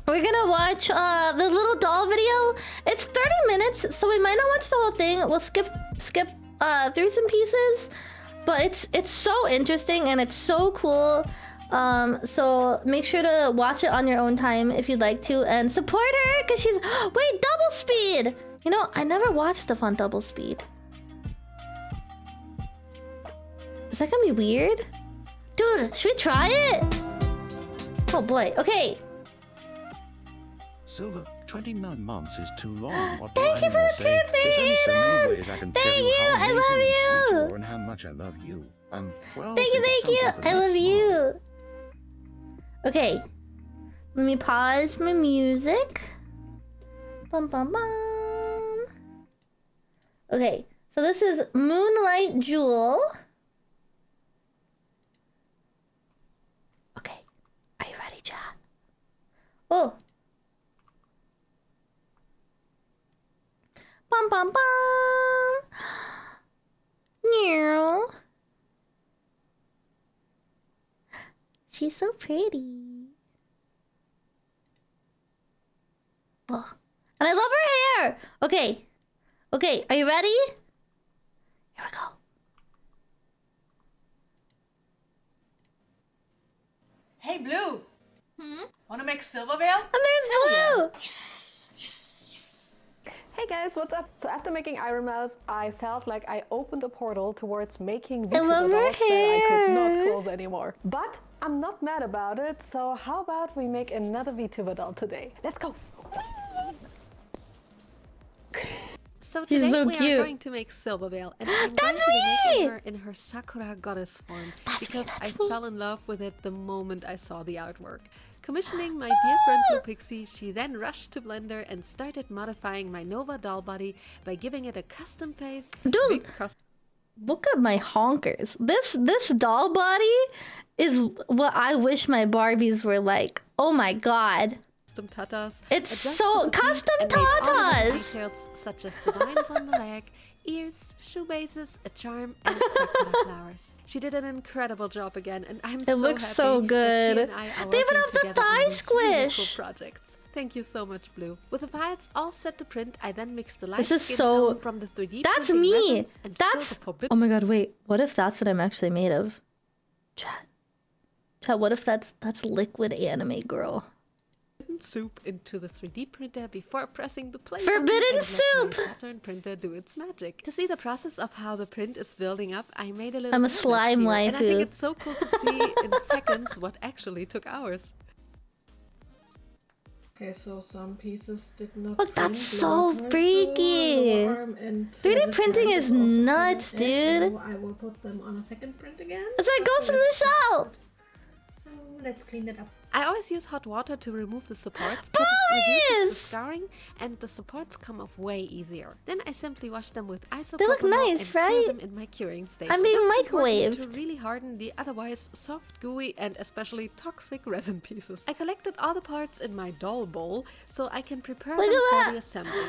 we're gonna watch the little doll video. It's 30 minutes, so we might not watch the whole thing. We'll skip through some pieces, but it's so interesting and it's so cool. So make sure to watch it on your own time if you'd like to, and support her because she's wait, double speed. You know, I never watched stuff on double speed. Is that gonna be weird? Dude, should we try it? Oh boy, okay. Silver, 29 months is too long. What Thank you for the say? There's only so many ways I can tell you how I amazing love and sweet you. you are and how much I love you. Well, Thank you. I love you. Okay, let me pause my music. Bum bum bum. Okay, so this is Moonlight Jewel. Okay, are you ready, chat? Oh. Bum bum bum. Meow. She's so pretty. Oh. And I love her hair. Okay. Okay, are you ready? Here we go. Hey, Blue. Wanna make Silvervale? And there's Blue. Hey guys, what's up? So after making Ironmouse, I felt like I opened a portal towards making VTuber dolls that I could not close anymore. But I'm not mad about it, so how about we make another VTuber doll today? Let's go! So She's today so we cute. are going to make Silvervale, and I'm going to be making her in her Sakura goddess form because I fell in love with it the moment I saw the artwork. Commissioning my dear friend Blue Pixie, she then rushed to Blender and started modifying my Nova doll body by giving it a custom face. Dude, look at my honkers. This doll body is what I wish my Barbies were like. Oh my god. Custom tatas. It's adjusted so the feet custom and made all the tatas. details such as the lines on the leg, ears, shoe bases, a charm, and sakura flowers. She did an incredible job again, and I'm so looks happy so that good. she and I are They even working have the together on thigh these really squish. cool projects. Thank you so much, Blue. With the files all set to print, I then mixed the light This is skin so- tone from the 3D That's printing me. resins and That's. filled the forbidden Oh my god, wait. What if that's what I'm actually made of? Chat, what if that's liquid anime girl? soup into the 3D printer before pressing the play Forbidden button and let soup! my Saturn printer do its magic. To see the process of how the print is building up, I made a little I'm a time-lapse slime here, and I think waifu. it's so cool to see in seconds what actually took hours. Okay, so some pieces did not. Look, that's print, so lower torso, freaky. lower arm, and 3D the printing hand is also nuts, printed. dude. Now I will put them on a second print again. It's like Ghost in the Shell. So let's clean that up. I always use hot water to remove the supports because it reduces the Boys! scarring and the supports come off way easier. Then I simply wash them with isopropyl They look nice, and right? cure them in my curing station. I'm being This is important microwaved. to really harden the otherwise soft, gooey, and especially toxic resin pieces. I collected all the parts in my doll bowl so I can prepare Look them at for that. the assembly.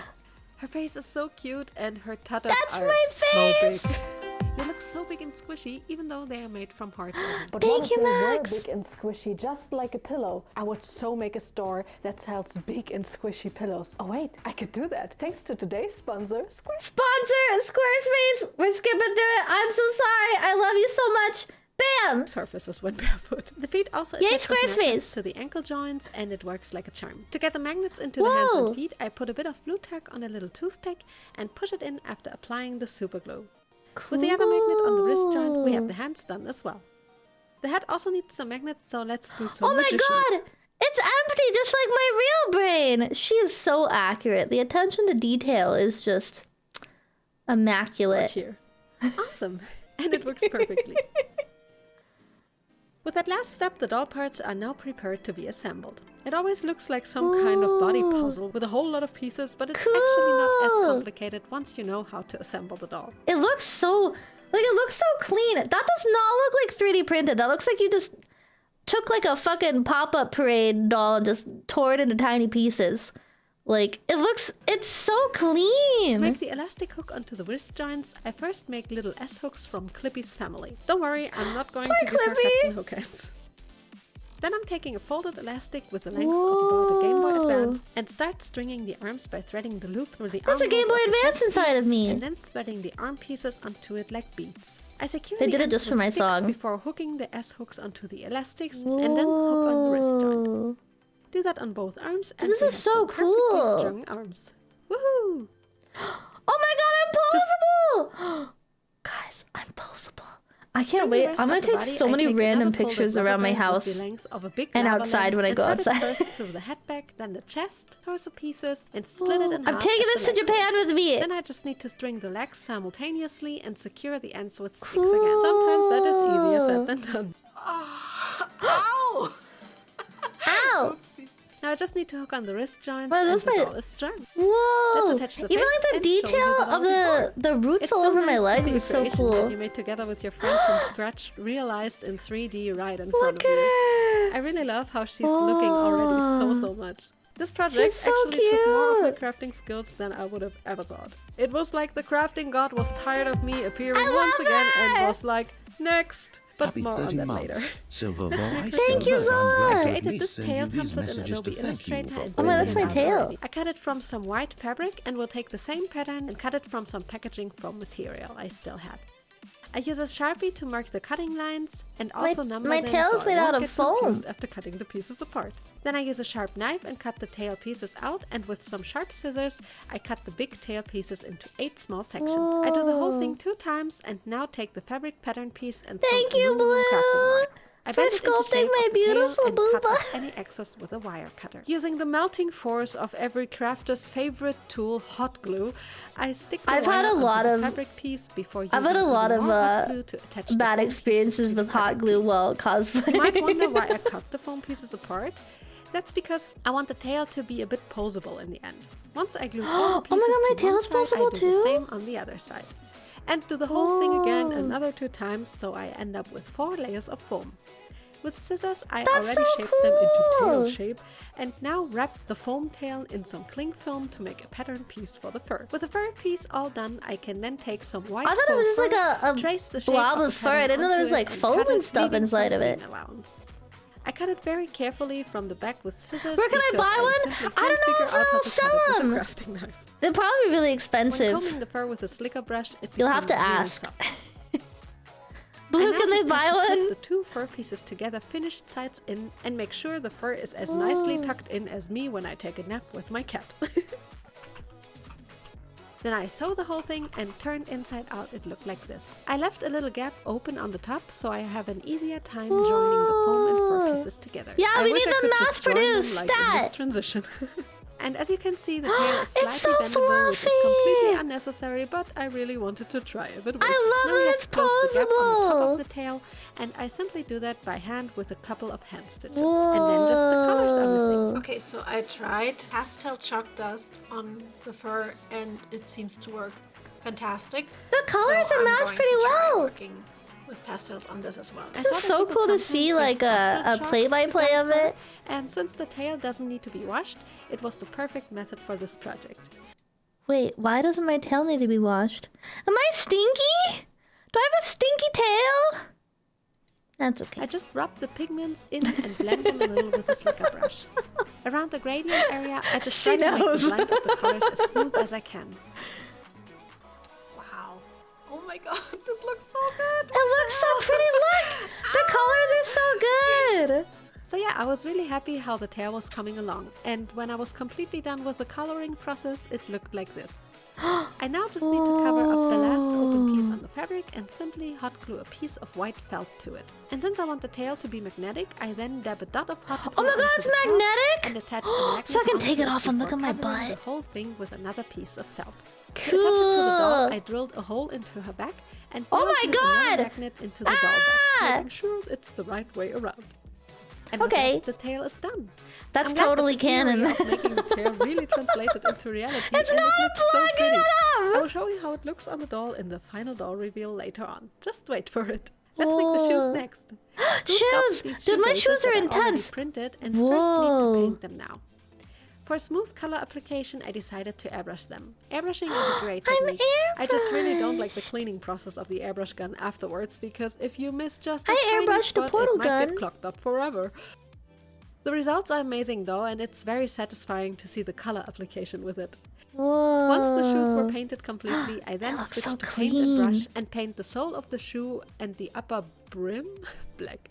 Her face is so cute and her tatas That's are my so face! big. They look so big and squishy, even though they are made from hard resin. But Thank what if you, they were Max. big and squishy, just like a pillow? I would so make a store that sells big and squishy pillows. Oh wait, I could do that. Thanks to today's sponsor, Squarespace. Sponsor Squarespace. We're skipping through it. I'm so sorry. I love you so much. Bam. Surfaces when barefoot. The feet also Yay, attach with Squarespace! magnets to the ankle joints, and it works like a charm. To get the magnets into the hands Whoa. and feet, I put a bit of blue tack on a little toothpick and push it in after applying the super glue. With the other magnet on the wrist joint, we have the hands done as well. The head also needs some magnets, so let's do some Oh my magician. god. It's empty, just like my real brain. She is so accurate. The attention to detail is just immaculate. Here. Awesome. And it works perfectly. With that last step, the doll parts are now prepared to be assembled. It always looks like some kind of body Ooh. puzzle with a whole lot of pieces, but it's actually not as Cool. complicated once you know how to assemble the doll. It looks so it looks so clean. That does not look like 3D printed. That looks like you just took like a fucking pop-up parade doll and just tore it into tiny pieces. Like it's so To clean. make the elastic hook onto the wrist joints, I first make little S hooks from Clippy's family. Don't worry, I'm not going Poor to give her Clippy. Captain Hook hands. Then I'm taking a folded elastic with the length of about a Game Boy Advance and start stringing the arms by threading the loop through the arm There's a Game holes Boy of the Advance chest inside piece of me. and then threading the arm pieces onto it like beads. I secure They the did it ends just for with my sticks song. before hooking the S-hooks onto the elastics and then hook on the wrist joint. Whoa. Do that on both arms and This we is have so some perfectly cool. strung arms. Woohoo! Oh my god, I'm posable! Guys, I'm posable. I can't From the wait. rest I'm of gonna the take body, so I many take random another folded pictures rubber around my band with house the length of a big and lava outside lamp when I and go thread it outside. first through the head back, then the chest, torso pieces, and split it in half. I'm taking at this the to leg Japan holes. with me. Then I just need to string the legs simultaneously and secure the ends with sticks again. Sometimes that is easier said than done. Ow! Ow! Oopsie. Now I just need to hook on the wrist joints Well, and this the might- doll is strung. Whoa! attach the Even bits like the and show you detail the of doll before. the roots It's all so over my nice to legs see a is so creation cool. that you made together with your friend from scratch, realized in 3D right in front Look of at you. her! I really love how she's looking already so much. This project She's so actually took more of my cute. crafting skills than I would have ever thought. It was like the crafting god was tired of me appearing I once love again her! and was like, next! But Happy more on 30 that months, later. Silvervale. I Thank still you love so I'm glad much. to at Created least this send tail you these template in messages Adobe to thank you Illustrator for and Oh my, that's put it my in tail. already. I cut it from some white fabric and will take the same pattern and cut it from some packaging foam material I still had. I use a Sharpie to mark the cutting lines and also number my them tail's so made I out won't of get foam. confused after cutting the pieces apart. Then I use a sharp knife and cut the tail pieces out, and with some sharp scissors I cut the big tail pieces into 8 small sections. I do the whole thing 2 times and now take the fabric pattern piece and Thank some you, aluminum crafting Blue, wire. I for bend it into sculpting shape my of the tail beautiful and cut booba. off any excess with a wire cutter. Using the melting force of every crafter's favorite tool, hot glue, I stick the I've wire had a onto lot the of- fabric piece before using I've had a lot even of more hot glue to attach the bad foam pieces experiences to the with hot fabric glue piece. while You might cosplaying. wonder why I cut the foam pieces apart. That's because I want the tail to be a bit posable in the end. Once I glue all the Oh my pieces god, my to one tail's side, posable I do too? the same on the other side. And do the whole thing again Oh. another 2 times, so I end up with 4 layers of foam. With scissors, I That's already so shaped them into tail cool. shape and now wrap the foam tail in some cling film to make a pattern piece for the fur. With the fur piece all done, I can then take some white I thought it faux was just like fur, a trace the shape blob of of the fur. I pattern didn't know there onto was it like and foam cut and it, stuff leaving inside some of it. seam allowance. I cut it very carefully from the back with scissors. Where can I because buy one? simply I don't can't know figure if out how they'll to sell cut it with a 'em. crafting knife. They're probably really When expensive. combing the fur with a slicker brush, it You'll have becomes to really ask. soft. Blue, I now can they just have buy to clip one? the 2 fur pieces together, finished sides in, and make sure the fur is as nicely tucked in as me when I take a nap with my cat. Then I sew the whole thing and turned inside out it looked like this. I left a little gap open on the top so I have an easier time joining the foam and fur pieces together. Yeah, I we wish need I them could just join mass-produced, them like in this stat. transition. And as you can see, the tail is It's slightly so bendable, which is fluffy. completely unnecessary, but I really wanted to try if it works. love Now we that have it's to close the gap on the top posable. of the tail, and I simply do that by hand with a couple of hand stitches. And then just the colors are missing. Okay, so I tried pastel chalk dust on the fur and it seems to work fantastic. The colors So are I'm matched going pretty to try well. working with pastels on this as well. I This saw is that so people cool to sometimes see, use like, pastel a chalks to play-by-play dye of fur, it. And since the tail doesn't need to be washed, it was the perfect method for this project. Wait, why doesn't my tail need to be washed? Am I stinky? Do I have a stinky tail? That's okay. I just rub the pigments in and blend them a little with a slicker brush. Around the gradient area, I just try She to make knows. the blend of the colors as smooth as I can. Wow. Oh my god, this looks so good. It looks so pretty. Look, the colors are so good. So yeah, I was really happy how the tail was coming along. And when I was completely done with the coloring process, it looked like this. I now just need to cover up the last open piece on the fabric and simply hot glue a piece of white felt to it. And since I want the tail to be magnetic, I then dab a dot of hot glue Oh my god, onto it's the felt magnetic? and attach a magnet So I can onto take it off and look before at my covering butt. the whole thing with another piece of felt. To attach it to the doll, Cool. I drilled a hole into her back and Oh now my glue another god! magnet into the doll back, Ah! making sure it's the right way around. And with Okay. that, the tail is done. That's I'm glad that totally the theory canon. of making the tail really translated into reality, It's and not it looks so plugging pretty. it I up! will show you how it looks on the doll in the final doll reveal later on. Just wait for it. Let's make the shoes Whoa. next. Blue Shoes! sculpted these Dude, shoe my bases shoes are that I already intense. printed and first need Whoa. to paint them now. For smooth color application, I decided to airbrush them. Airbrushing is a great I'm technique. I just really don't like the airbrushed. cleaning process of the airbrush gun afterwards because if you miss just a I tiny airbrushed the spot, portal it might gun. get clogged up forever. The results are amazing though, and it's very satisfying to see the color application with it. Whoa. Once the shoes were painted completely, I then looks switched so to paint and brush clean. and paint the sole of the shoe and the upper brim black.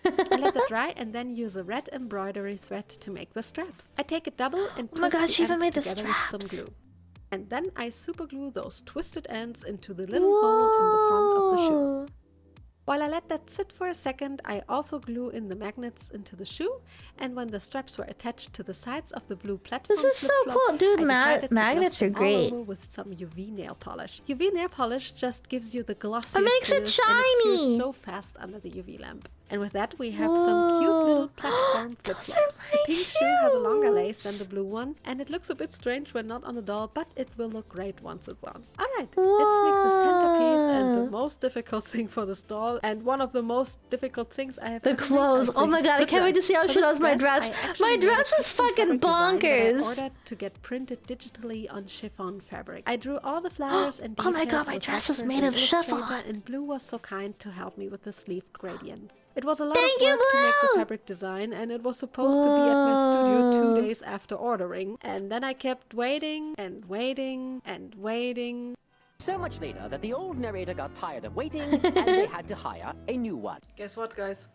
I let it dry and then use a red embroidery thread to make the straps. I take a double and Oh my twist god, the she even ends made the together with some straps. glue. And then I super glue those twisted ends into the little hole in the front of the shoe. Whoa. While I let that sit for a second, I also glue in the magnets into the shoe, and when the straps were attached to the sides of the blue platform This is so flip-flop, cool. Dude, I decided to magnets gloss are them all great. over with some UV nail polish. UV nail polish just gives you the glossiest It makes it finish, and it cures shiny. so fast under the UV lamp. And with that, we have some cute little platform flip-flops. The pink shoe has a longer lace than the blue one, and it looks a bit strange when not on the doll, but it will look great once it's on. Alright, let's make the centerpiece and the most difficult thing for this doll, and one of the most difficult things I have The ever made, clothes. I Oh my think. god, I The can't wait to dress. see how For she this does my dress. I actually My made a dress is custom fucking fabric design that I bonkers. ordered to get printed digitally on chiffon fabric. I drew all the flowers and Oh my details god, my with dress is vectors made in of chiffon. Illustrator, and Blue was so kind to help me with the sleeve gradients. It was a lot Thank of you, work to make the Blue! fabric design, and it was supposed to be at my studio 2 days after ordering. And then I kept waiting and waiting and waiting. So much later that the old narrator got tired of waiting and they had to hire a new one. Guess what, guys?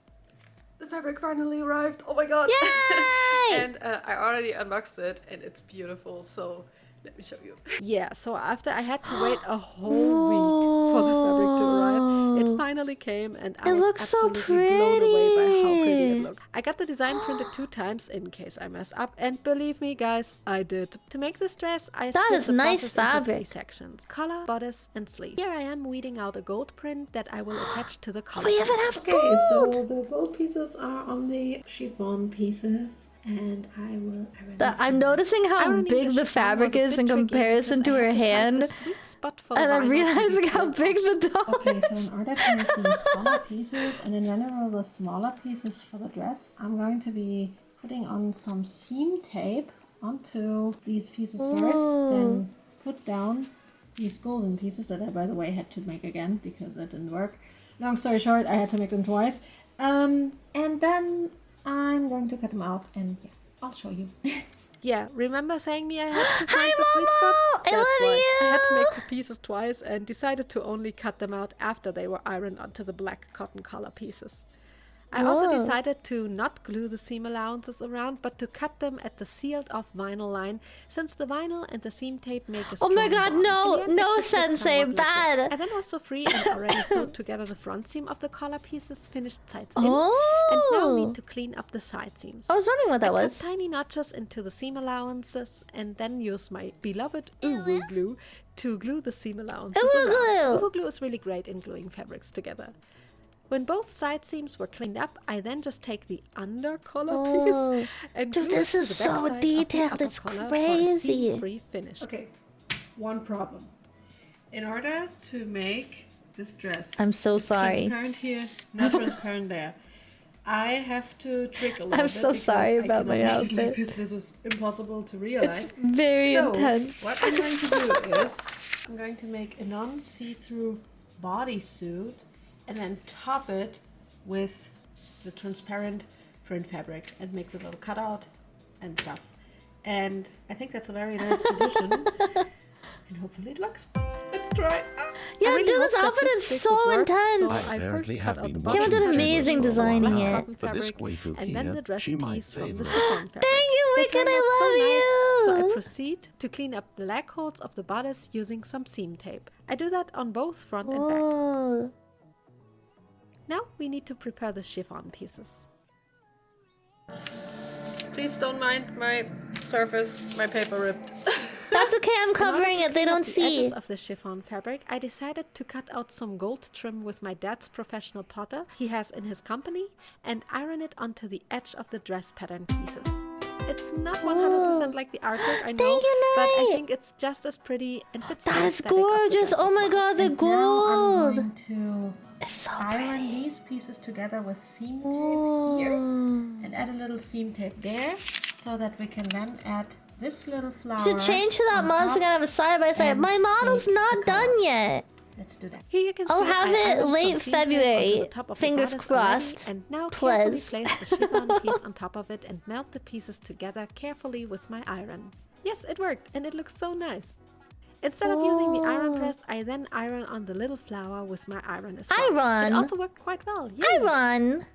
The fabric finally arrived. Oh my god. Yay! And I already unboxed it and it's beautiful. So let me show you. Yeah, so after I had to wait a whole week for the fabric to arrive, it finally came, and I It was looks so absolutely blown away by how pretty pretty. it looked. I got the design printed 2 times in case I messed up, and believe me guys, I did. To make this dress, I That split is the nice process into 3 fabric. sections: collar, bodice, and sleeve. Here I am weeding out a gold print that I will attach to the collar. We even have pieces. gold! So the gold pieces are on the chiffon pieces, and I will iron I'm noticing how Ironing big the chiffon fabric was a is bit in tricky comparison to because I her had to find hand. the sweet spot for the And I'm vinyl to be realizing how pulled big off. the doll Okay, so in order to make these collar pieces and then render the smaller pieces for the dress, I'm going to be putting on some seam tape onto these pieces first, then put down these golden pieces that I, by the way, had to make again because it didn't work. Long story short, I had to make them twice. And then I'm going to cut them out and yeah, I'll show you. Yeah, remember saying me I had to find Hi, the sweet Momo! spot? I That's love right. I had to you! make the pieces twice and decided to only cut them out after they were ironed onto the black cotton collar pieces. I also Whoa. decided to not glue the seam allowances around, but to cut them at the sealed off vinyl line, since the vinyl and the seam tape make a Oh my strong god, bond. no, In the end, no, it should look Sensei, somewhat like this. bad. I then was so free and already sewed together the front seam of the collar pieces, finished sides in, and now Oh. need to clean up the side seams. I was wondering what that I was. cut tiny notches into the seam allowances and then use my beloved Uwu glue to glue the seam allowances Uwu around. glue! Uwu glue is really great in gluing fabrics together. When both side seams were cleaned up, I then just take the under collar Oh. piece and Dude, glue it this to is the so backside of the detailed, upper it's collar crazy. For a seam-free finish. Okay, one problem. In order to make this dress, I'm so it's sorry. transparent here, not transparent there. I have to trick a little I'm bit so because sorry I about my cannot make it like outfit. this is impossible to realize. It's very So, intense. what I'm going to do is I'm going to make a non-see-through bodysuit and then top it with the transparent print fabric and make the little cutout and stuff. And I think that's a very nice solution. And hopefully it works. Let's try. Yeah, really dude, hope this that outfit this is trick so would work, intense. So I I first apparently cut have out the been bottom Kevin did watching fabric amazing with the designing black it. cotton But this fabric, waifu and then here, the dress she my piece from the favorite. chiffon fabric. Thank you, They Wicked, turned out so I nice, so love I you! proceed to clean up the leg holes of the bodice using some seam tape. I do that on both front and back. Whoa. Now we need to prepare the chiffon pieces. Please don't mind my surface, my paper ripped. That's okay, I'm In order covering to it, they clean up don't the see. edges of the chiffon fabric, I decided to cut out some gold trim with my dad's professional potter he has in his company and iron it onto the edge of the dress pattern pieces. It's not 100% like the artwork, I know, Thank you, but I Nate. think it's just as pretty and fits the That is aesthetic of the gorgeous! dress Oh as my well. god, the And now I'm gold! going to It's so iron pretty. these pieces together with seam tape here and add a little seam tape there so that we can then add this little flower. Should change to that on model so we top can have a side by side. and My model's make not the color. done yet. Let's do that. Here you can I'll see have I it ironed some late seam tape onto February. the top of the Fingers bodice already, crossed. and now Please. carefully place the chiffon piece on top of it and melt the pieces together carefully with my iron. Yes, it worked, and it looks so nice. Instead of using the iron press, I then iron on the little flower with my iron as well. Iron. It also worked quite well. Yay. Iron.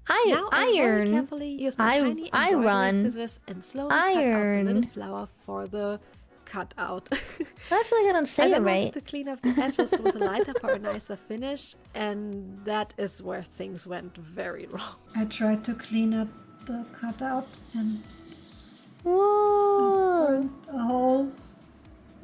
Now I very Iron. carefully use my tiny embroidery Iron. scissors and slowly cut out the Iron. little flower for the cutout. I feel like I don't I say it then right. wanted to clean up the edges with a lighter for a nicer finish, and that is where things went very wrong. I tried to clean up the cutout and Whoa. burned a hole.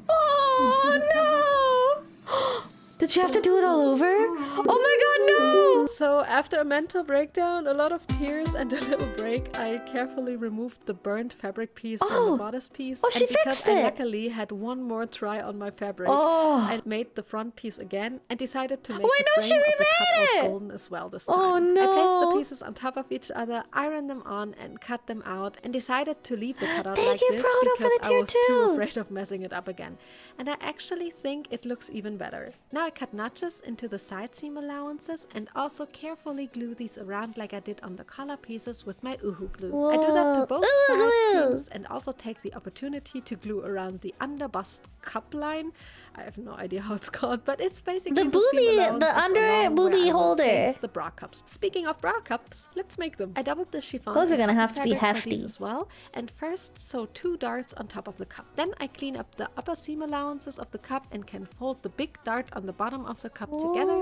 Oh no! Did you have to do it all over? Oh my god, no! So after a mental breakdown, a lot of tears and a little break, I carefully removed the burnt fabric piece from the bodice piece. Oh, she and because fixed I it. luckily had one more try on my fabric, Oh. I made the front piece again and decided to make Wait, the no, she frame of the remade cutout it. golden as well this time. Oh, I placed no. the pieces on top of each other, ironed them on and cut them out, and decided to leave the cutout Thank like you, this Frodo, for because the I tier was too two. afraid of messing it up again. And I actually think it looks even better. Now I cut notches into the side seam allowances and also carefully glue these around like I did on the collar pieces with my Uhu glue. I do that to Whoa. both Uhu side glue. seams and also take the opportunity to glue around the under bust cup line. I have no idea how it's called, but it's basically The seam booby- the allowances under along where booby I will holder. place the bra cups. Speaking of bra cups, let's make them. I doubled the chiffon. Those are and gonna cotton have to be fabric for these hefty. as well, and first sew 2 darts on top of the cup. Then I clean up the upper seam allowances of the cup and can fold the big dart on the bottom of the cup together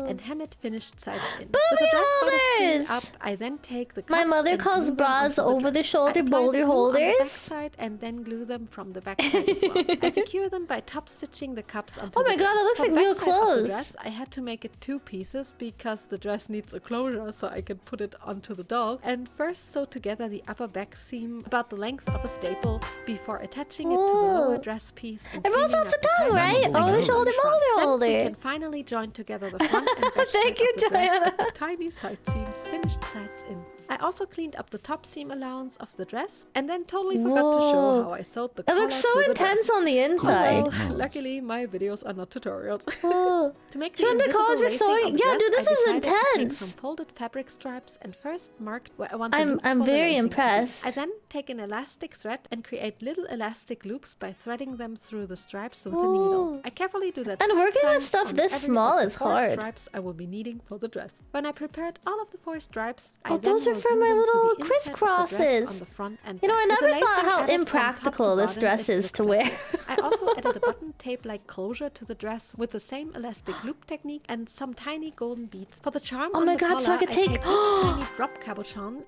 and hem it finished sides in. With the dress bodice cleaned holders! up, I then take the My cups mother and calls glue them bras onto over the dress. shoulder I apply boulder the glue on the back holders. side and then glue them from the back side as well. I secure them by top stitching the cups onto Oh the my god, dress. that looks For like the real back side of the clothes. dress, I had to make it 2 pieces because the dress needs a closure so I could put it onto the doll. And first sew together the upper back seam about the length of a staple before attaching it to the lower Whoa. dress piece. And It rolls cleaning off up the side tongue, right? seams Oh, like the a shoulder shrunk. boulder Then holder. we can finally join together the front and back Thank side you, of the dress Joanna. with the tiny side seams finished sides in. I also cleaned up the top seam allowance of the dress and then totally forgot to show Whoa. how I sewed the It collar looks to so the intense dress. on the Oh, inside. well, luckily my videos are not tutorials. Whoa. To make She the went to invisible college for lacing sewing? of the Yeah, dress, dude, this I is decided to take intense. some folded fabric stripes and first marked where I want the I'm loops for the very lacing to be. impressed. I then take an elastic thread and create little elastic loops by threading them through the stripes with a needle. Ooh. I carefully do that And 5 working with times stuff on this every small of the is 4 hard. stripes I will be needing for the dress. When I prepared all of the 4 stripes, I Oh, then those are will for glue my them to little the inside of the dress crisscrosses. on the front and You know, I back. With the never thought lacing how added from top to impractical this bottom, dress it is looks to like wear. this. I also added a button tape-like closure to the dress with the same elastic loop technique and some tiny golden beads. For the charm Oh on my the god, so collar, I could take. this tiny drop cabochon.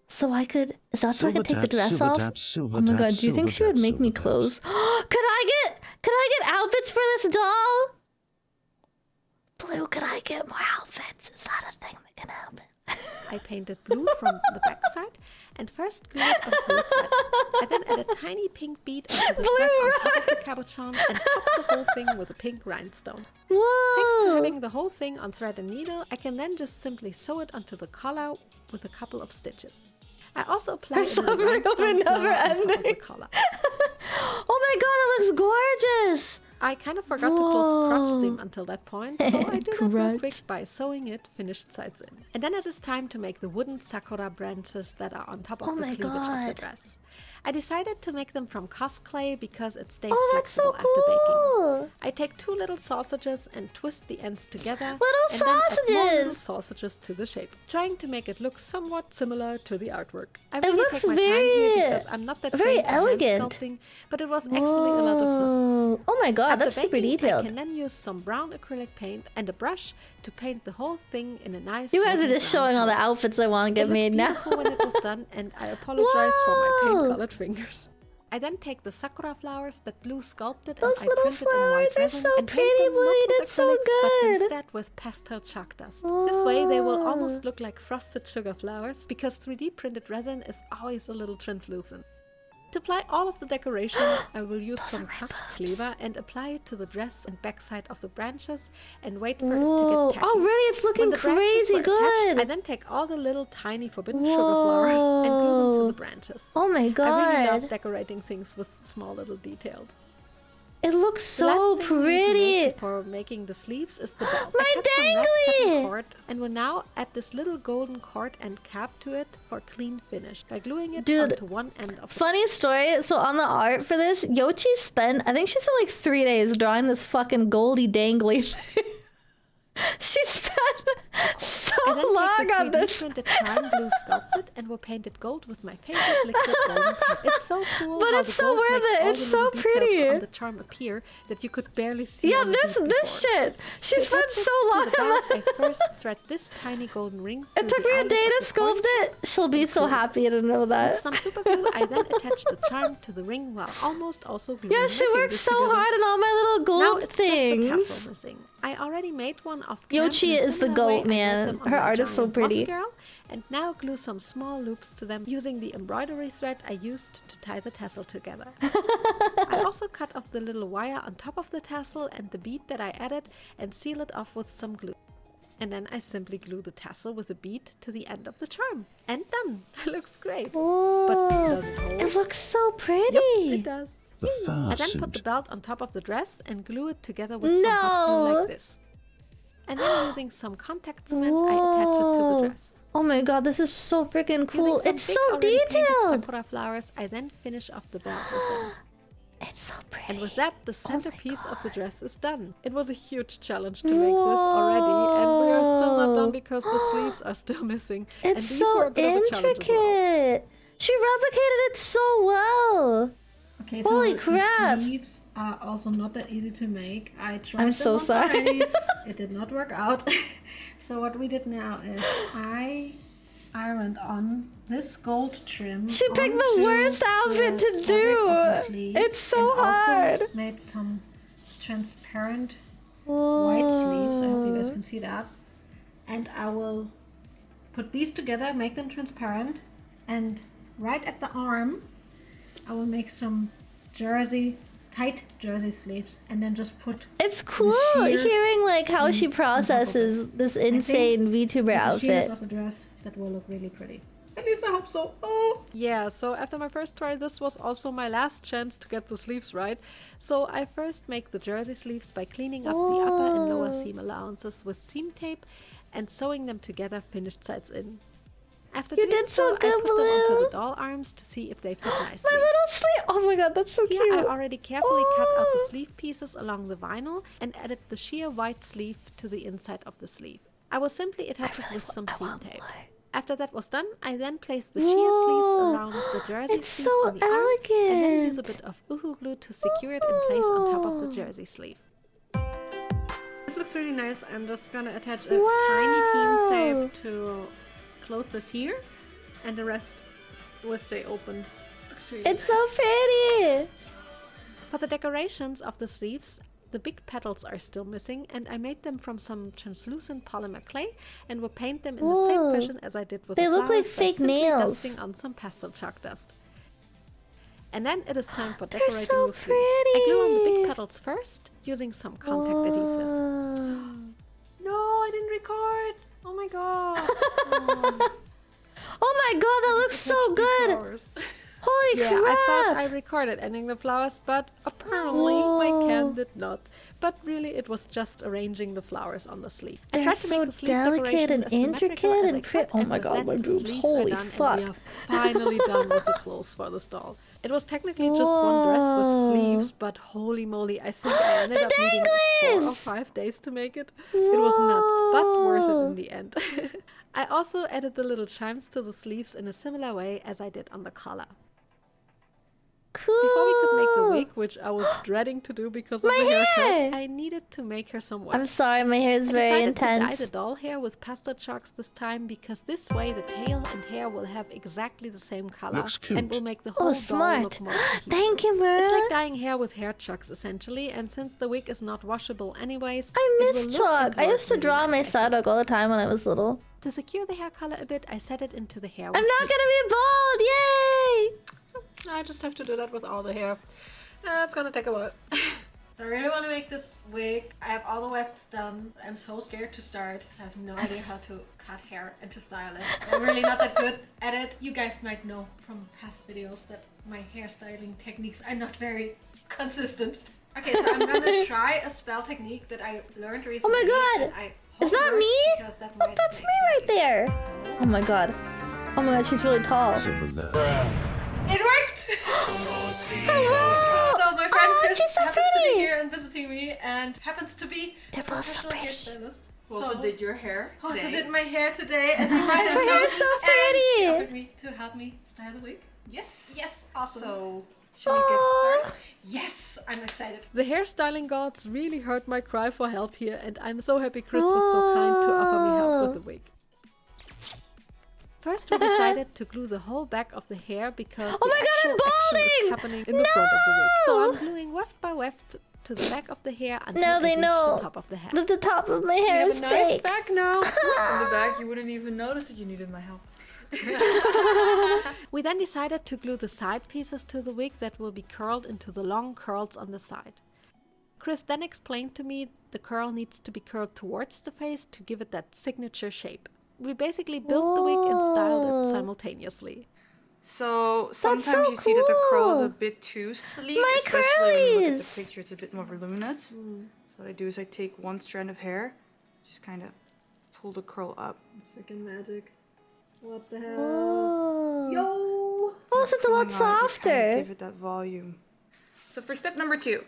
So I could. Is that so I could take the dress silver off? tap, silver Oh my tap, god, do you think silver she would tap, make me silver taps. clothes? Could I get outfits for this doll? Blue, could I get more outfits? Is that a thing that can happen? I painted blue from the back side and first glued it onto the thread. I then added a tiny pink bead onto the thread on top of the cabochon and topped the whole thing with a pink rhinestone. Thanks to Whoa! having the whole thing on thread and needle, I can then just simply sew it onto the collar with a couple of stitches. I also applied a little suffering rhinestone over never flower on top of the ending. collar. Oh my god, it looks gorgeous! I kind of forgot to close the crotch Whoa. seam until that point, so I do that real Crotch. quick by sewing it finished sides in. And then it is time to make the wooden sakura branches that are on top of Oh the my cleavage of the God. dress. I decided to make them from cos clay because it stays Oh, that's so flexible after baking. cool! I take 2 little sausages and twist the ends together. Little and then add more little sausages! sausages to the shape, trying to make it look somewhat similar to the artwork. I It really looks take my time here very- because I'm not that very trained in hand elegant. sculpting, but it was actually a lot of fun. Whoa. Oh my god, After that's super baking, detailed. I can then use some brown acrylic paint and a brush to paint the whole thing in a nice. You guys are wooden just brown showing all the color. outfits I want to It get looked made now. beautiful when it was done, and I apologize for my Whoa. paint-colored fingers. I then take the sakura flowers that Blue sculpted Those and I little printed in white flowers are resin so and pretty, paint them Blue. not You with did so acrylics, but good. instead with pastel chalk dust. This way they will Whoa. almost look like frosted sugar flowers because 3D printed resin is always a little translucent. To apply all of the decorations, I will use some craft cleaver and apply it to the dress and backside of the branches and wait for it Whoa. to get tacky. Already it's When looking the branches crazy were attached, good. I then take all the little tiny forbidden sugar flowers and glue them to Whoa. the branches. Oh my I really love god. decorating things with small little details. It looks The last so thing we need to pretty. make before making the sleeves is the belt. My I cut some red dangly! satin cord and will now add this little golden cord and cap to it for clean finish by gluing it Dude, onto one end of the Funny story. So on the art for this, Yochi spent, I think she spent like 3 days drawing this fucking goldy dangly thing. She spent so I then long take the on 3D this. printed charm glue sculpted and will paint it gold with my favorite liquid golden paint. It's so cool. But how it's the so gold worth makes it. all It's the so little details pretty. on the charm appear that you could barely see. Yeah, on the this glue before. shit. She To spent attach it so to long the on belt, that. I first thread this tiny golden ring. It took me a day to sculpt it. She'll be so happy to know With that. some super glue, I then attached the charm to the ring while almost also gluing Yeah, my she worked fingers so together. hard on all my little Now gold it's things. just the tassel missing. I already made one of cam Yoshi in a is the similar way goat, I made man. them on Her my art is so giant moth pretty. Girl, and now glue some small loops to them using the embroidery thread I used to tie the tassel together. I also cut off the little wire on top of the tassel and the bead that I added and seal it off with some glue. And then I simply glue the tassel with a bead to the end of the charm. And done! It looks great. But does it hold? It looks so pretty. Yep, it does. The I then put the fursuit. belt on top of the dress and glue it together with some hot glue No. like this. And then using some contact cement, I attach it to the Whoa. dress. Oh my god, this is so freaking cool. Using some It's big so already painted detailed. sakura flowers, I then finish off the belt with them. It's so pretty. And with that, the Oh my centerpiece of the dress is done. It was a huge challenge to make this already, and we are still not done because the sleeves are still missing. and It's these so were a bit of a challenge as well. intricate. She replicated it so well. Okay, Holy so crap. the sleeves are also not that easy to make. I tried I'm them so once sorry. already. It did not work out. So what we did now is I ironed on this gold trim. She picked the onto worst outfit the to fabric do. of the sleeve, It's so and also hard. made some transparent white sleeves. I hope you guys can see that. And I will put these together, make them transparent, and right at the arm I will make some tight jersey sleeves, and then just put It's cool sheer hearing like how she sleeve on top of processes this insane VTuber the sheers outfit. of the dress. That will look really pretty. At least I hope so. Oh! Yeah, so after my first try, this was also my last chance to get the sleeves right. So I first make the jersey sleeves by cleaning up the upper and lower seam allowances with seam tape and sewing them together finished sides in. After You doing did so I good, put them onto Blue. the doll arms to see if they fit nicely. My little sleeve. Oh my god, that's so Here cute. I already carefully cut out the Oh. sleeve pieces along the vinyl and added the sheer white sleeve to the inside of the sleeve. I will simply attach it with some seam tape. After that was done, I then placed the sheer sleeves Whoa. around the jersey It's sleeve so on the arm and then use a elegant. bit of uhu glue to secure it in place on top of the jersey sleeve. This looks really nice. I'm just gonna attach a Wow. tiny team tape to close this here, and the rest will stay open. Looks really It's so nice. pretty. For the decorations of the sleeves, the big petals are still missing, and I made them from some translucent polymer clay and will paint them in the same Whoa. fashion as I did with They the look like flowers by fake simply nails. dusting on some pastel chalk dust. And then it is time for They're decorating so the sleeves. I glue on the pretty. big petals first, using some contact adhesive. Whoa. No, I didn't record! Oh my god! Oh my god, that looks so good. Holy Yeah, crap. I thought I recorded ending the flowers, but apparently my cam did not. But really, it was just arranging the flowers on the sleeve. I They're tried to so make the sleeve delicate decorations and as symmetrical intricate as and I pretty. could, Oh and my with god, that, my the boobs. sleeves are Holy done, fuck. And we are finally done with the clothes for this doll. It was technically just one dress with Whoa. sleeves, but holy moly, I think I ended The up needing 4 or danglies! 5 days to make it. It was nuts, but worth it Whoa. in the end. I also added the little chimes to the sleeves in a similar way as I did on the collar. Cool. Before we could make the wig, which I was dreading to do because of My the haircut, hair! I needed to make her some I'm wax. sorry, my hair is I very decided to dye intense. the doll hair with pastel chalks this time because this way the tail and hair will have exactly the same color Looks cute. and will make the whole Oh, doll smart. look more cohesive. Thank you, It's like Mara. dyeing hair with hair chalks essentially, and since the wig is not washable anyways, I it miss will look chalk. and I work used to really draw nice, my I think. Psyduck all the time when I was little. To secure the hair color a bit, I set it into the hair. I'm with not heat. gonna be bald! Yay! I just have to do that with all the hair. It's gonna take a while. So I really want to make this wig. I have all the wefts done. I'm so scared to start because I have no idea how to cut hair and to style it. I'm really not that good at it. You guys might know from past videos that my hairstyling techniques are not very consistent. Okay, so I'm gonna try a spell technique that I learned recently. Oh my god! and I Is hope that it works me? because that Oh, might that's make me right sense. there. Oh my god. Oh my god, she's really tall. Silvervale. It worked! Hello! So my friend Oh, Chris she's so happens to be pretty. here and visiting me and happens to be They're a both so professional pretty. hairstylist. Who also did your hair Also today? did my hair today, as you might have Her hair's noticed. so And she pretty. offered me to help me style the wig. Yes. Yes, awesome. So, Shall we get Aw. started? Yes, I'm excited. The hairstyling gods really heard my cry for help here, and I'm so happy Chris was so kind to offer me help with the wig. First, we decided to glue the whole back of the hair because Oh the my God, I'm actual action is balding! happening in the front of the wig. So No! I'm gluing weft by weft to the back of the hair until Now I they reach know the top of the head. that the top of my hair you is have a nice fake. back now. From the back, you wouldn't even notice that you needed my help. We then decided to glue the side pieces to the wig that will be curled into the long curls on the side. Chris then explained to me the curl needs to be curled towards the face to give it that signature shape. We basically built the wig and styled it Whoa. simultaneously. So sometimes so you see that the curl is a cool. bit too sleek, My especially when you look at curlies. the picture. It's a bit more voluminous. So what I do is I take one strand of hair, just kind of pull the curl up. It's freaking magic. What the hell? Oh. Yo! Oh, so it's a lot Pulling on it, just kinda softer. give it that volume. So for step number 2,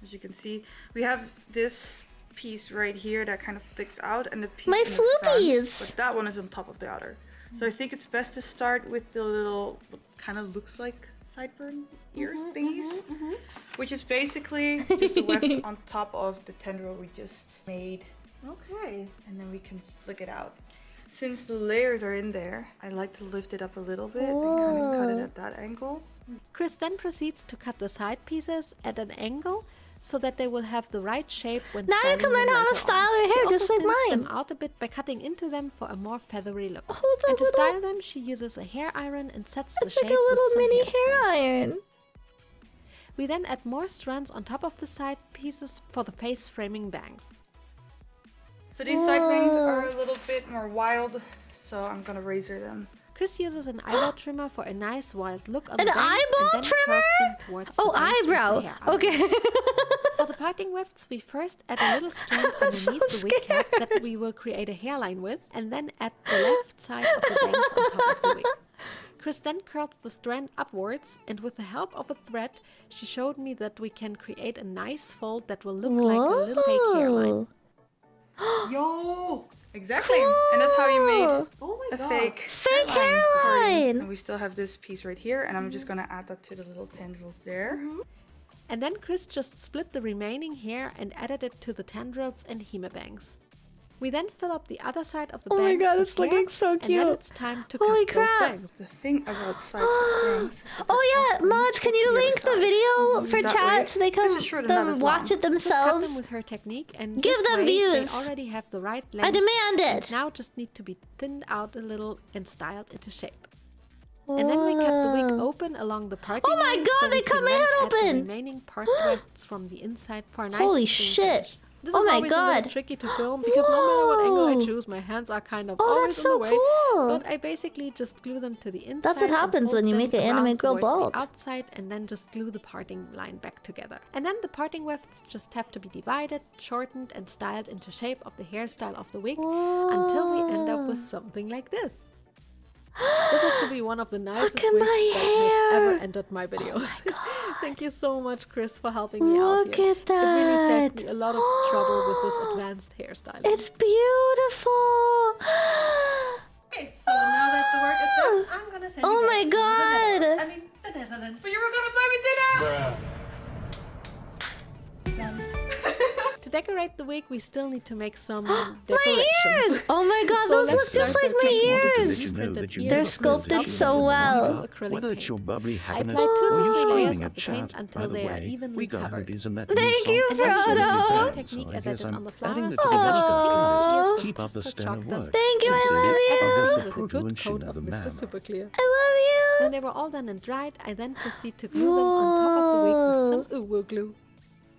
as you can see, we have this piece right here that kind of sticks out, and the piece My in the front, floopies. but that one is on top of the other. So I think it's best to start with the little, what kind of looks like sideburn ears thingies, which is basically just the weft on top of the tendril we just made, Okay. and then we can flick it out. Since the layers are in there, I like to lift it up a little bit and kind of cut it at that angle. Chris then proceeds to cut the side pieces at an angle so that they will have the right shape when Now you styling can them learn how to later on. style your She hair also just like thins mine. them out a bit by cutting into them for a more feathery look. Oh, And to little- style them, she uses a hair iron and sets the It's shape like a little with some mini hairspray. hair iron. We then add more strands on top of the side pieces for the face framing bangs. So these side bangs are a little bit more wild, so I'm gonna razor them. Chris uses an eyebrow trimmer for a nice wild look on An the bangs eyeball and then trimmer? curves them towards Oh, the base with the eyebrow. hair iron. Okay. For the parting wefts, we first add a little strand underneath the wig cap that we will create a hairline with, and then add the left side of the bangs on top of the wig. Chris then curls the strand upwards, and with the help of a thread, she showed me that we can create a nice fold that will look like a little fake hairline. Whoa. Yo! Exactly! And that's how you made Oh my a fake Fake hairline. hairline. And we still have this piece right here, and I'm just gonna add that to the little tendrils there. And then Chris just split the remaining hair and added it to the tendrils and hemabangs. We then fill up the other side of the Oh my bangs god, with it's looking hair, so and then cute. it's time to Holy cut those crap. bangs. The thing about side bangs is that Oh they're yeah, mods, can you on the link other the side. video for That chat way. so they This can is short and that is watch long. it Just cut themselves? them with her technique and Give this them way views. They already have the right I length. demand and it. now just need to be thinned out a little and styled into shape. And then we cut the wig Whoa. open along the parting Oh my line, god, so they we cut can my then head add the open. remaining part wefts from the inside for a nice Holy and clean shit. finish. This Oh is my always a little god. tricky to film because no matter what angle I Whoa. choose, my hands are kind of Oh, always that's in so the way. cool. But I basically just glue them to the inside. That's what and happens fold when you them make an around anime girl towards bald. the outside and then just glue the parting line back together. And then the parting wefts just have to be divided, shortened, and styled into shape of the hairstyle of the wig until we end up with something like this. This has to be one of the nicest at wigs my that has ever hair. entered my videos. Thank you so much, Chris, for helping me out Look here. at It really saved that. me a lot of trouble with this advanced hairstyling. It's beautiful. Okay, so now that the work is done, I'm gonna send Oh you my back to the god. Netherlands. I mean, the Netherlands. But you were gonna buy me dinner! To decorate the wig, we still need to make some My decorations. ears! Oh my god, So those let's look just start like by my taking Wanted to let ears. you know Printed that you ears They're never sculpted felt so that well. Acrylic Whether paint. it's your bubbly I happiness applied 2 or to you 3 layers screaming of at the paint chat. until By the they are way, evenly we got covered. hoodies and that Thank new you, song And then is using Frodo. the same really technique fun, as so I I guess did on I'm the adding flowers, it to I the brushed list the of paint Aww. playlists. with Keep up the Mr. stellar Chalk work. Dust. Thank you, I Sincerely, love you. August With a Prudu good and coat Shina of the Mr. Mama. Super Clear. I love you. When they were all done and dried, I then proceed to glue them on top of the wig with some uwu glue.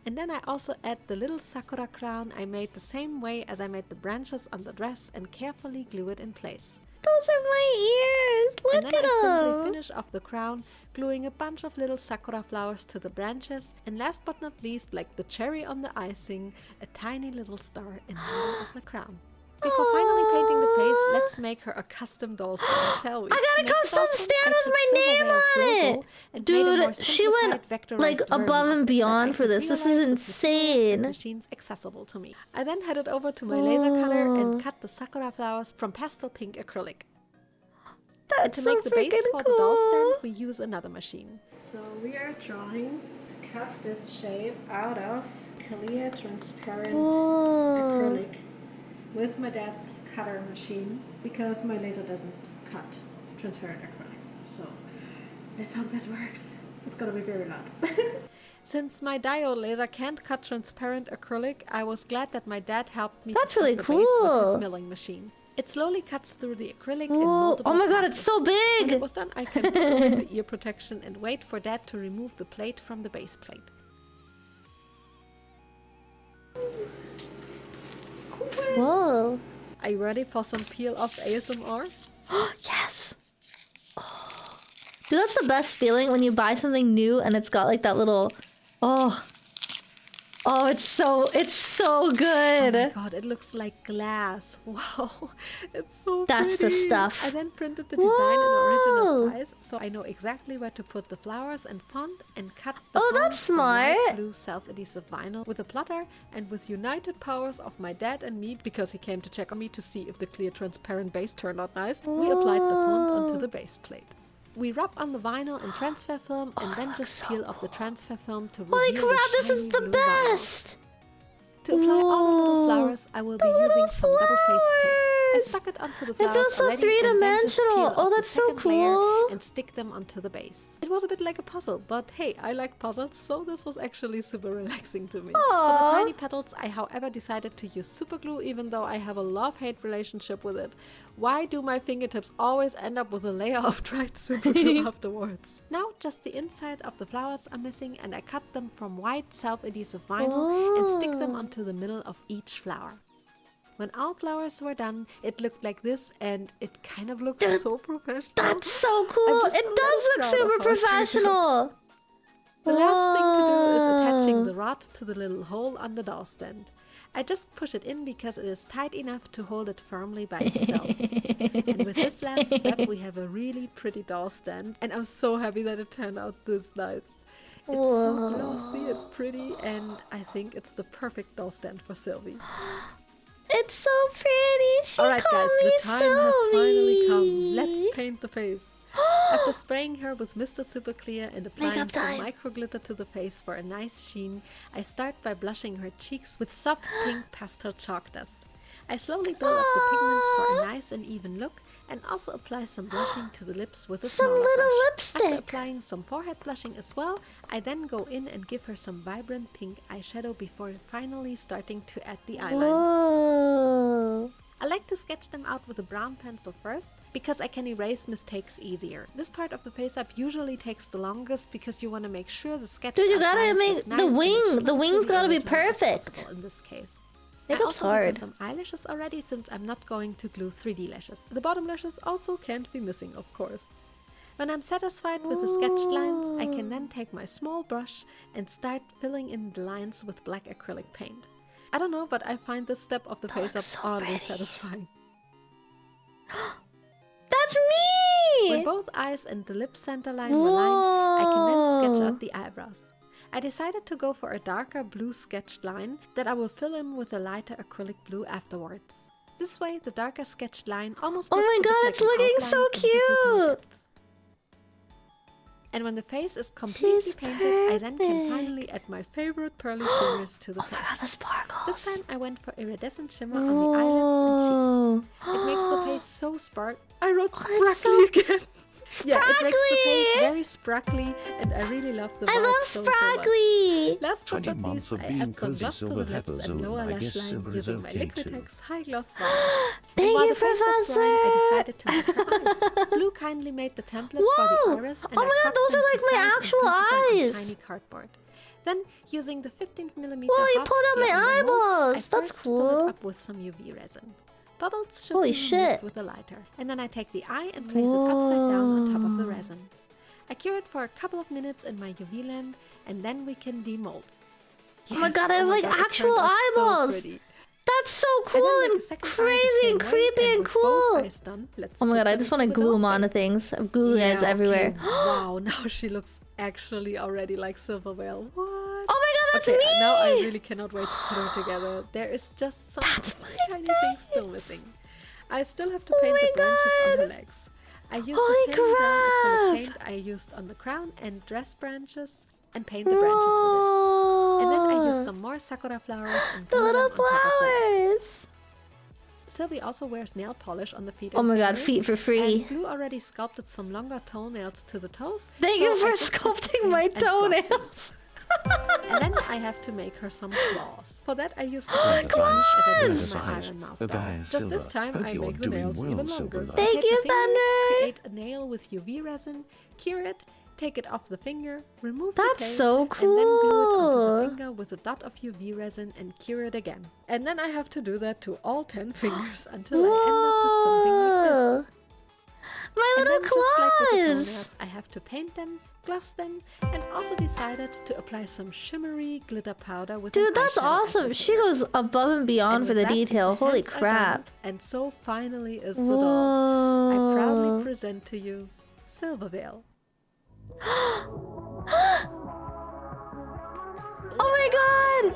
And then I also add the little sakura crown I made the same way as I made the branches on the dress and carefully glue it in place. Those are my ears. And Look then at I simply them. finish off the crown gluing a bunch of little sakura flowers to the branches, and last but not least, like the cherry on the icing, a tiny little star in the middle of the crown. Before finally painting the face, let's make her a custom doll stand, shall we? I got a custom stand with my name on it! Dude, she went like above and beyond for this. This is insane. Machines accessible to me. I then headed over to my laser cutter and cut the sakura flowers from pastel pink acrylic. And to make the base for the doll stand, we use another machine. So we are trying to cut this shape out of clear, transparent acrylic with my dad's cutter machine because my laser doesn't cut transparent acrylic. So let's hope that works. It's gonna be very loud. Since my diode laser can't cut transparent acrylic, I was glad that my dad helped me That's to cut really the base with cool. his milling machine. It slowly cuts through the acrylic in Whoa. multiple Oh my god, passes. it's so When it big! was done, I can put away the ear protection and wait for Dad to remove the plate from the base plate. Whoa. Are you ready for some peel-off ASMR? Yes! Oh. Dude, that's the best feeling when you buy something new and it's got like that little... Oh. Oh, it's so good. Oh my god, it looks like glass. Wow, it's so That's the pretty. stuff. I then printed the design in original Whoa. size, so I know exactly where to put the flowers and font, and cut the Oh, font that's on light smart. blue self-adhesive vinyl with a plotter, and with united powers of my dad and me, because he came to check on me to see if the clear transparent base turned out nice, we applied the font onto the base plate. We rub on the vinyl and transfer film, and then just peel off the transfer film to Holy reveal crap, the this shiny is the blue vinyl. best! To apply all the little Whoa. flowers, I will be using some double-faced tape. I stuck it onto the It flowers feels so already, and then just three-dimensional. peel Oh, off the that's so second layer cool. and stick them onto the base. It was a bit like a puzzle, but hey, I like puzzles, so this was actually super relaxing to me. For Aw. the tiny petals, I however decided to use super glue, even though I have a love-hate relationship with it. Why do my fingertips always end up with a layer of dried super glue afterwards? Now just the inside of the flowers are missing, and I cut them from white self-adhesive vinyl and stick them onto the middle of each flower. When all flowers were done, it looked like this, and it kind of looks so professional. That's so cool! just It so does look proud of super how it turned professional! The last thing to do is attaching Whoa. the rod to the little hole on the doll stand. I just push it in because it is tight enough to hold it firmly by itself. And with this last step, we have a really pretty doll stand, and I'm so happy that it turned out this nice. It's so glossy and pretty, and I think it's the perfect doll stand for Sylvie. It's so pretty! She Alright called guys, me the time has finally come. Sylvie. Let's paint the face. After spraying her with Mr. Super Clear and applying Makeup some time. micro glitter to the face for a nice sheen, I start by blushing her cheeks with soft pink pastel chalk dust. I slowly build up the pigments for a nice and even look, and also apply some blushing to the lips with a Some smaller little brush. lipstick. After applying some forehead blushing as well, I then go in and give her some vibrant pink eyeshadow before finally starting to add the eyelines. Whoa. I like to sketch them out with a brown pencil first, because I can erase mistakes easier. This part of the face up usually takes the longest because you want to make sure the sketch Dude, you gotta outlines make look the nice and as wing. close The to wing's gotta be original as perfect. possible in this case. Makeup's I also hard. have some eyelashes already, since I'm not going to glue 3D lashes. The bottom lashes also can't be missing, of course. When I'm satisfied with the sketched lines, I can then take my small brush and start filling in the lines with black acrylic paint. I don't know, but I find this step of the face up looks so oddly pretty. satisfying. That's me! When both eyes and the lip center line were lined, I can then sketch out the eyebrows. I decided to go for a darker blue sketched line that I will fill in with a lighter acrylic blue afterwards. This way, the darker sketched line almost Oh looks my a bit god, like it's an looking outline so and gives it more cute! depth. And when the face is completely She's painted, I then can perfect. finally add my favorite pearly shimmers to the Oh my face. god, the sparkles! This time I went for iridescent shimmer on the eyelids and cheeks. It makes the face so spark. I wrote it's sparkly so again. Yeah, it makes the face Sparkly! very sparkly, and I really love the I vibe love so much. sparkly! Last but 20 not months least, of I being add some cozy gloss to the silver lips pepper and zone. lower I lash guess line silver is using my okay too. Liquitex High Gloss Vinyl. Thank While you, the face was Professor! drying, I decided to make her eyes. Blue kindly made the template for Whoa! the iris, and Oh I my god, cropped those them are to like my size and actual printed them on eyes! shiny cardboard. Then, using the 15mm Whoa, you hot pulled out sphere my on the mold, I eyeballs! That's first fill cool. it up with some UV resin. Bubbles should Holy be shit. removed with a lighter, and then I take the eye and place it upside down on top of the Whoa. resin. I I cure it for a couple of minutes in my UV lamp, and then we can demold. Oh my god, I have like it actual turned out so eyeballs. pretty. That's so And cool then and make a second eye the crazy same and way, creepy and with both cool. eyes done, let's Oh my put god, I them just want to into the glue doll them onto face. things. I have glue guys Yeah, everywhere. okay. Wow, now she looks actually already like Silvervale. What? Oh my god, that's Okay, me! now I really cannot wait to put her together. There is just some tiny things still missing. I still have to paint the branches on her legs. I used Holy the same brown acrylic crap! paint I used on the crown and dress branches and paint the branches with it. And then I used some more sakura flowers and The glue them little on top of her legs. flowers. Sylvie also wears nail polish on the feet. Oh and my god, fingers, feet for free. And Blue already sculpted some longer toenails to the toes. Thank so you I for just have to sculpting paint my and floss them. toenails. And then I have to make her some claws. For that I use the Oh, same claws as I did with His my eyes. Ironmouse The doll. guy is Just this Silver. time Hope I you're make the doing nails well, even longer. Silverlight. Thank Take you, the finger, Thunder. create a nail with UV resin, cure it, take it off the finger, remove That's the tape, so and then glue it onto cool. the finger with a dot of UV resin and cure it again. And then I have to do that to all 10 fingers until I end up with something like this. Whoa. My And little then, just like with the claws. toenails, I have to paint them, gloss them, and also decided to apply some shimmery glitter powder with Dude, an that's eyeshadow awesome. She applicator. goes above and beyond And for with the that, detail. Holy hands are done, crap. and so finally is the doll. I Whoa. proudly present to you Silvervale. Oh my god!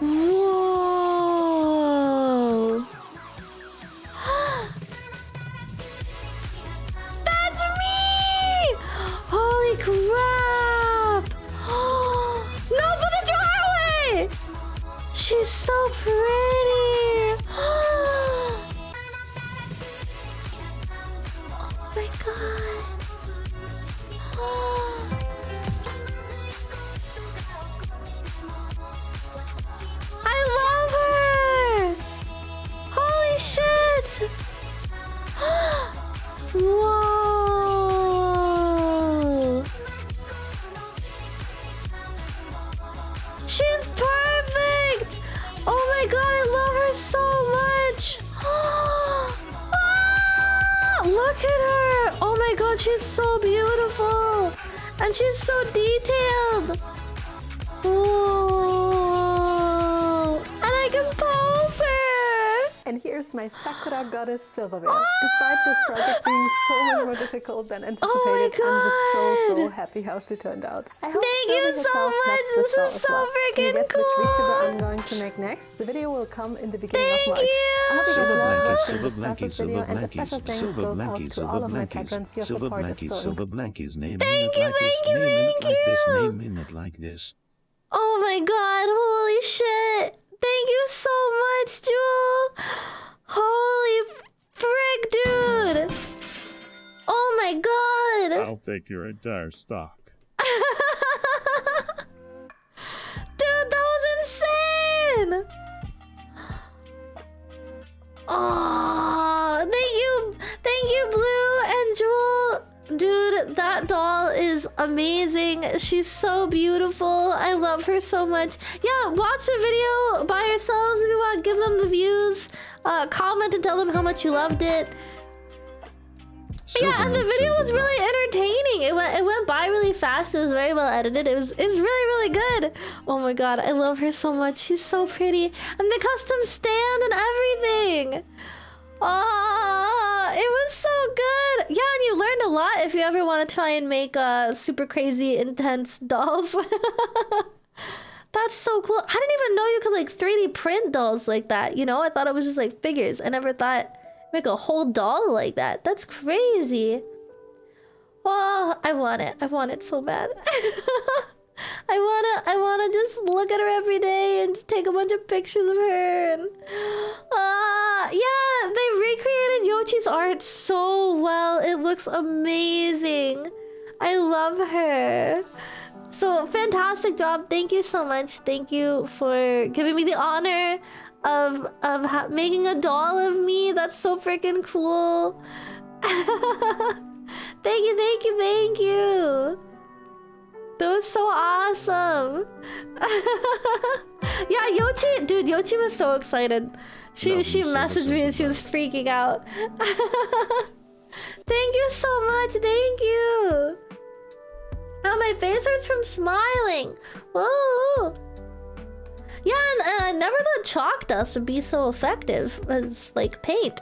Whoa! That's me! Holy crap! No, put the jar away! She's so pretty! Oh my god! I love her! Holy shit! Whoa! She's perfect! Oh my god, I love her so much! Ah, look at her! Oh my god, she's so beautiful! And she's so detailed! Whoa! And I can pose her! And here's my Sakura goddess Silvervale. Despite this project being so much more difficult than anticipated, I'm just so God. happy how she turned out. I hope Thank Sylvie you so herself much. loves This this doll is as so well. Can you freaking guess which VTuber I'm cool. going to make next? The video will come in the beginning Thank of March. I hope you guys Silver love Blankies, watching Silver this Blankies, process video, Silver and a Blankies, special thanks Silver goes out Blankies, to Silver all of my Blankies, patrons. Your Silver support is Blankies, so Silver Blankies, name Thank it you, like this, thank you, name it thank like this, you. name it like this. Oh my god, holy shit! Thank you so much, Jewel! Holy frick, dude! Oh my god! I'll take your entire stock. Dude, that was insane! Oh, thank you, Blue and Jewel. Dude, that doll is amazing. She's so beautiful. I love her so much. Yeah, watch the video by yourselves if you want to give them the views. Comment and tell them how much you loved it. Yeah, and the video was really entertaining. It went by really fast. It was very well edited. It's really good. Oh my god, I love her so much. She's so pretty. And the custom stand and everything. Oh, it was so good. Yeah, and you learned a lot if you ever want to try and make super crazy intense dolls. That's so cool. I didn't even know you could like 3D print dolls like that, you know? I thought it was just like figures. I never thought make a whole doll like that. That's crazy. Oh, I want it. I want it so bad. I wanna just look at her every day and just take a bunch of pictures of her and yeah, they recreated Yochi's art so well. It looks amazing. I love her. So fantastic job. Thank you so much. Thank you for giving me the honor of making a doll of me. That's so freaking cool. Thank you. That was so awesome. Yeah, Yochi was so excited. She messaged me and she was freaking out. Thank you so much. Thank you. Oh, my face hurts from smiling. Whoa. Yeah, and I never thought chalk dust would be so effective as like paint.